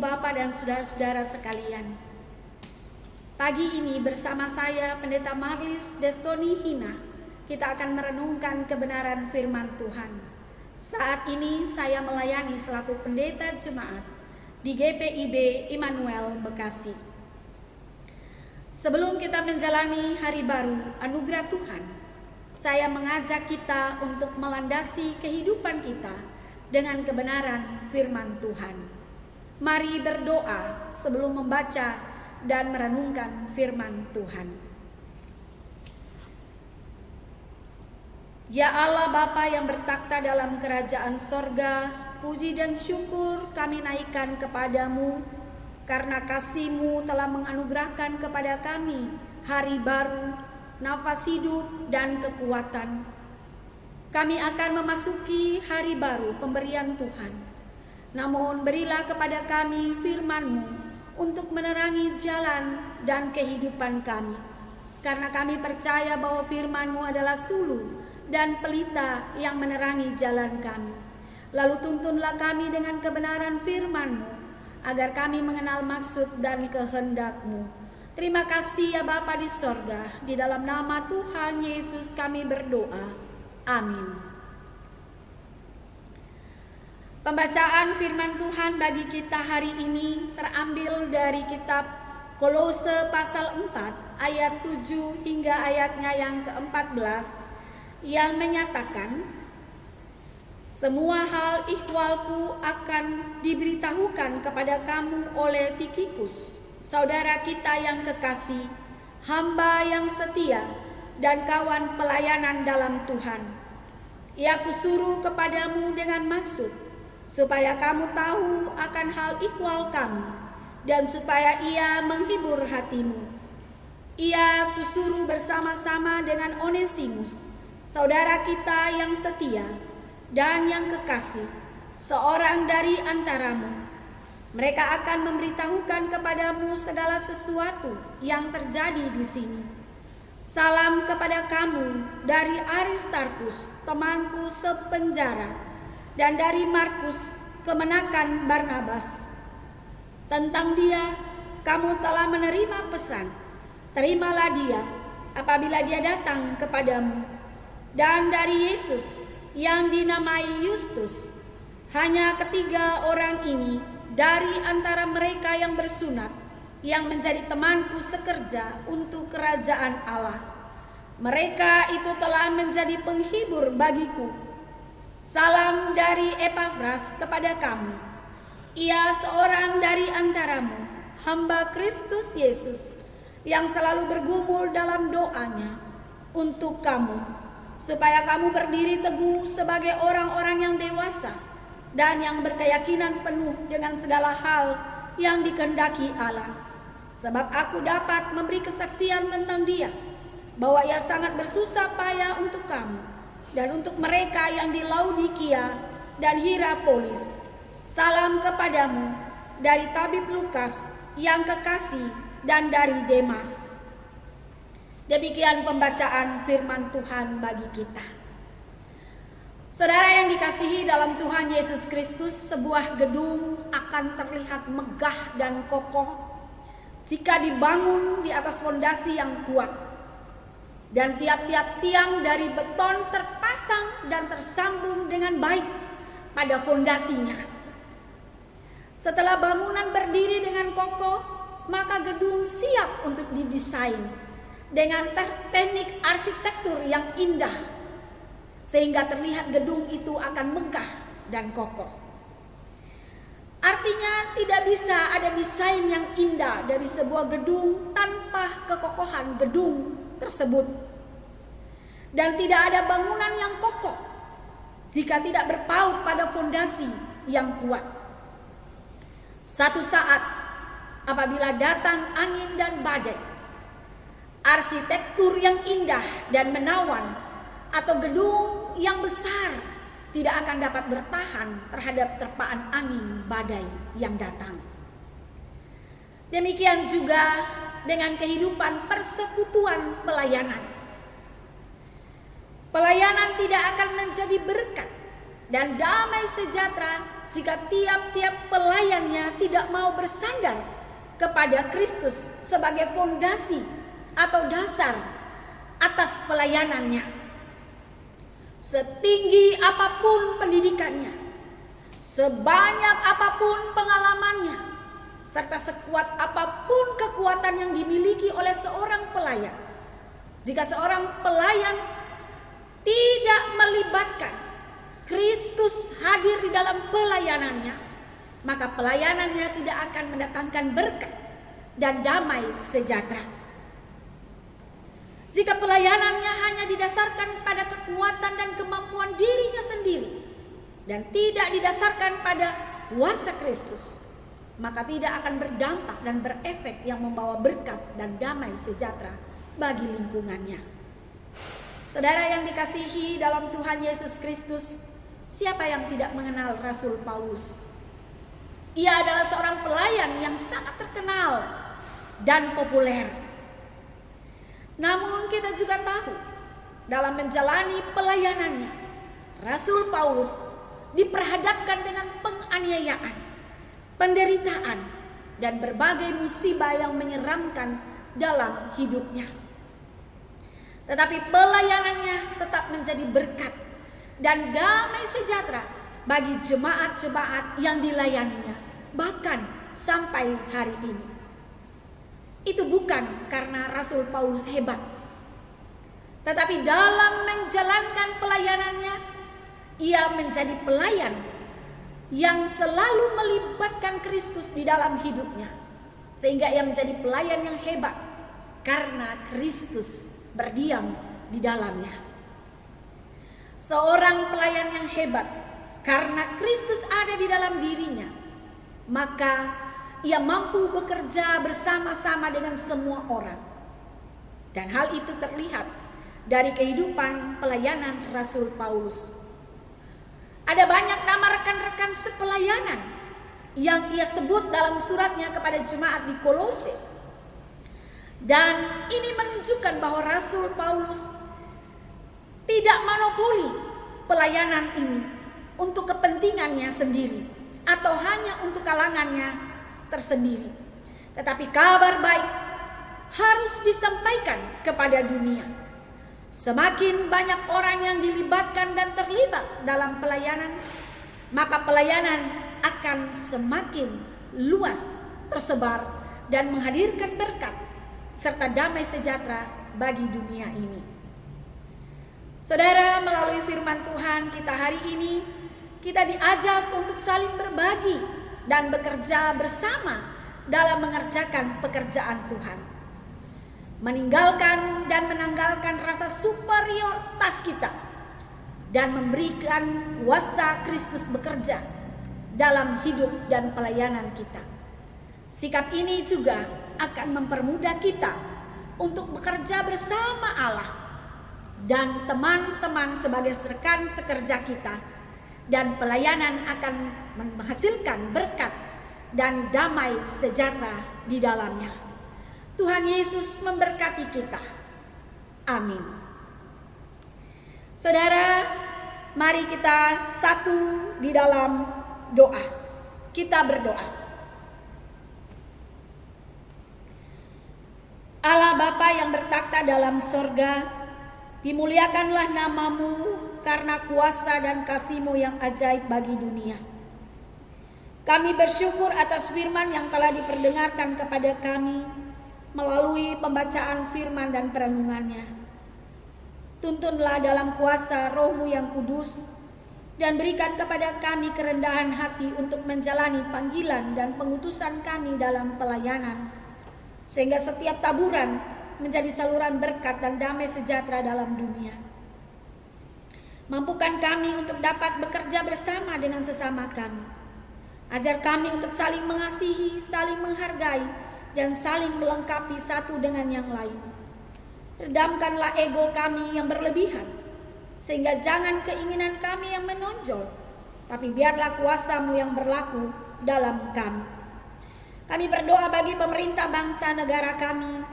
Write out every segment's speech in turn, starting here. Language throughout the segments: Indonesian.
Bapak dan saudara-saudara sekalian. Pagi ini bersama saya Pendeta Marlis Destoni Hina, kita akan merenungkan kebenaran firman Tuhan. Saat ini saya melayani selaku pendeta jemaat di GPIB Immanuel Bekasi. Sebelum kita menjalani hari baru anugerah Tuhan, saya mengajak kita untuk melandasi kehidupan kita dengan kebenaran firman Tuhan. Mari berdoa sebelum membaca dan merenungkan firman Tuhan. Ya Allah Bapa yang bertakhta dalam kerajaan sorga, puji dan syukur kami naikkan kepadamu, karena kasih-Mu telah menganugerahkan kepada kami hari baru, nafas hidup dan kekuatan. Kami akan memasuki hari baru pemberian Tuhan. Namun berilah kepada kami firman-Mu untuk menerangi jalan dan kehidupan kami. Karena kami percaya bahwa firman-Mu adalah suluh dan pelita yang menerangi jalan kami. Lalu tuntunlah kami dengan kebenaran firman-Mu, agar kami mengenal maksud dan kehendak-Mu. Terima kasih ya Bapa di sorga, di dalam nama Tuhan Yesus kami berdoa. Amin. Pembacaan firman Tuhan bagi kita hari ini terambil dari kitab Kolose pasal 4 ayat 7 hingga ayatnya yang ke-14 yang menyatakan, semua hal ihwalku akan diberitahukan kepada kamu oleh Tikhikus, saudara kita yang kekasih, hamba yang setia dan kawan pelayanan dalam Tuhan. Ia kusuruh kepadamu dengan maksud supaya kamu tahu akan hal ihwal kami, dan supaya ia menghibur hatimu. Ia kusuruh bersama-sama dengan Onesimus, saudara kita yang setia dan yang kekasih, seorang dari antaramu. Mereka akan memberitahukan kepadamu segala sesuatu yang terjadi di sini. Salam kepada kamu dari Aristarkus, temanku sepenjara, dan dari Markus, kemenakan Barnabas. Tentang dia, kamu telah menerima pesan. Terimalah dia apabila dia datang kepadamu. Dan dari Yesus yang dinamai Yustus, hanya ketiga orang ini dari antara mereka yang bersunat, yang menjadi temanku sekerja untuk kerajaan Allah. Mereka itu telah menjadi penghibur bagiku. Salam dari Epafras kepada kamu. Ia seorang dari antaramu, hamba Kristus Yesus, yang selalu bergumul dalam doanya untuk kamu, supaya kamu berdiri teguh sebagai orang-orang yang dewasa dan yang berkeyakinan penuh dengan segala hal yang dikehendaki Allah. Sebab aku dapat memberi kesaksian tentang dia, bahwa ia sangat bersusah payah untuk kamu dan untuk mereka yang di Laodikia dan Hierapolis. Salam kepadamu dari tabib Lukas yang kekasih dan dari Demas. Demikian pembacaan firman Tuhan bagi kita. Saudara yang dikasihi dalam Tuhan Yesus Kristus, sebuah gedung akan terlihat megah dan kokoh jika dibangun di atas fondasi yang kuat. Dan tiap-tiap tiang dari beton terpasang dan tersambung dengan baik pada fondasinya. Setelah bangunan berdiri dengan kokoh, maka gedung siap untuk didesain dengan teknik arsitektur yang indah, sehingga terlihat gedung itu akan megah dan kokoh. Artinya tidak bisa ada desain yang indah dari sebuah gedung tanpa kekokohan gedung tersebut. Dan tidak ada bangunan yang kokoh jika tidak berpaut pada fondasi yang kuat. Satu saat apabila datang angin dan badai, arsitektur yang indah dan menawan atau gedung yang besar tidak akan dapat bertahan terhadap terpaan angin badai yang datang. Demikian juga dengan kehidupan persekutuan pelayanan. Pelayanan tidak akan menjadi berkat dan damai sejahtera jika tiap-tiap pelayannya tidak mau bersandar kepada Kristus sebagai fondasi atau dasar atas pelayanannya. Setinggi apapun pendidikannya, sebanyak apapun pengalamannya, serta sekuat apapun kekuatan yang dimiliki oleh seorang pelayan, jika seorang pelayan tidak melibatkan Kristus hadir di dalam pelayanannya, maka pelayanannya tidak akan mendatangkan berkat dan damai sejahtera. Jika pelayanannya hanya didasarkan pada kekuatan dan kemampuan dirinya sendiri dan tidak didasarkan pada kuasa Kristus, maka tidak akan berdampak dan berefek yang membawa berkat dan damai sejahtera bagi lingkungannya. Saudara yang dikasihi dalam Tuhan Yesus Kristus, siapa yang tidak mengenal Rasul Paulus? Ia adalah seorang pelayan yang sangat terkenal dan populer. Namun kita juga tahu, dalam menjalani pelayanannya, Rasul Paulus diperhadapkan dengan penganiayaan, penderitaan, dan berbagai musibah yang menyeramkan dalam hidupnya. Tetapi pelayanannya tetap menjadi berkat dan damai sejahtera bagi jemaat-jemaat yang dilayaninya, bahkan sampai hari ini. Itu bukan karena Rasul Paulus hebat, tetapi dalam menjalankan pelayanannya, ia menjadi pelayan yang selalu melibatkan Kristus di dalam hidupnya, sehingga ia menjadi pelayan yang hebat karena Kristus berdiam di dalamnya. Seorang pelayan yang hebat karena Kristus ada di dalam dirinya, maka ia mampu bekerja bersama-sama dengan semua orang. Dan hal itu terlihat dari kehidupan pelayanan Rasul Paulus. Ada banyak nama rekan-rekan sepelayanan yang ia sebut dalam suratnya kepada jemaat di Kolose. Dan ini menunjukkan bahwa Rasul Paulus tidak monopoli pelayanan ini untuk kepentingannya sendiri atau hanya untuk kalangannya tersendiri. Tetapi kabar baik harus disampaikan kepada dunia. Semakin banyak orang yang dilibatkan dan terlibat dalam pelayanan, maka pelayanan akan semakin luas tersebar dan menghadirkan berkat serta damai sejahtera bagi dunia ini. Saudara, melalui firman Tuhan kita hari ini, kita diajak untuk saling berbagi dan bekerja bersama dalam mengerjakan pekerjaan Tuhan. Meninggalkan dan menanggalkan rasa superioritas kita dan memberikan kuasa Kristus bekerja dalam hidup dan pelayanan kita. Sikap ini juga akan mempermudah kita untuk bekerja bersama Allah dan teman-teman sebagai rekan sekerja kita, dan pelayanan akan menghasilkan berkat dan damai sejahtera di dalamnya. Tuhan Yesus memberkati kita. Amin. Saudara, mari kita satu di dalam doa. Kita berdoa. Allah Bapa yang bertakhta dalam sorga, dimuliakanlah namamu karena kuasa dan kasih-Mu yang ajaib bagi dunia. Kami bersyukur atas firman yang telah diperdengarkan kepada kami melalui pembacaan firman dan perenungannya. Tuntunlah dalam kuasa Roh-Mu yang kudus dan berikan kepada kami kerendahan hati untuk menjalani panggilan dan pengutusan kami dalam pelayanan, sehingga setiap taburan menjadi saluran berkat dan damai sejahtera dalam dunia. Mampukan kami untuk dapat bekerja bersama dengan sesama kami. Ajar kami untuk saling mengasihi, saling menghargai, dan saling melengkapi satu dengan yang lain. Redamkanlah ego kami yang berlebihan, sehingga jangan keinginan kami yang menonjol, tapi biarlah kuasa-Mu yang berlaku dalam kami. Kami berdoa bagi pemerintah bangsa negara kami.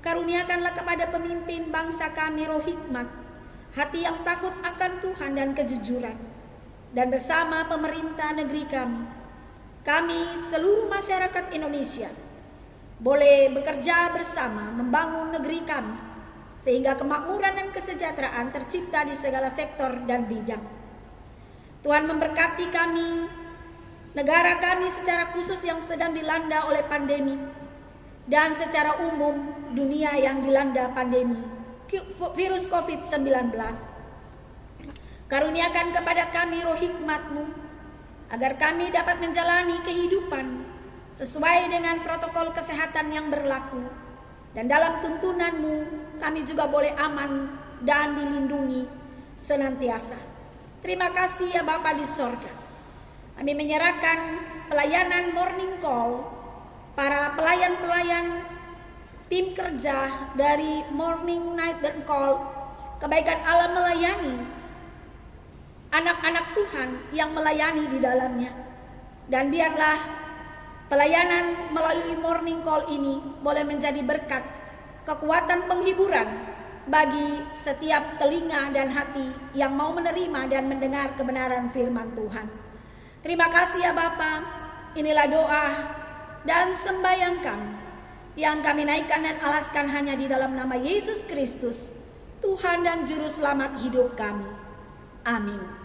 Karuniakanlah kepada pemimpin bangsa kami roh hikmat, hati yang takut akan Tuhan dan kejujuran, dan bersama pemerintah negeri kami seluruh masyarakat Indonesia boleh bekerja bersama membangun negeri kami sehingga kemakmuran dan kesejahteraan tercipta di segala sektor dan bidang. Tuhan memberkati kami, negara kami secara khusus yang sedang dilanda oleh pandemi, dan secara umum dunia yang dilanda pandemi virus COVID-19. Karuniakan kepada kami roh hikmat-Mu, agar kami dapat menjalani kehidupan sesuai dengan protokol kesehatan yang berlaku, dan dalam tuntunan-Mu kami juga boleh aman dan dilindungi senantiasa. Terima kasih ya Bapa di sorga. Kami menyerahkan pelayanan morning call, para pelayan-pelayan tim kerja dari morning, night, dan call, kebaikan Allah melayani anak-anak Tuhan yang melayani di dalamnya. Dan biarlah pelayanan melalui morning call ini boleh menjadi berkat, kekuatan penghiburan bagi setiap telinga dan hati yang mau menerima dan mendengar kebenaran firman Tuhan. Terima kasih ya Bapa. Inilah doa dan sembahyang kami yang kami naikkan dan alaskan hanya di dalam nama Yesus Kristus, Tuhan dan Juru Selamat hidup kami. Amin.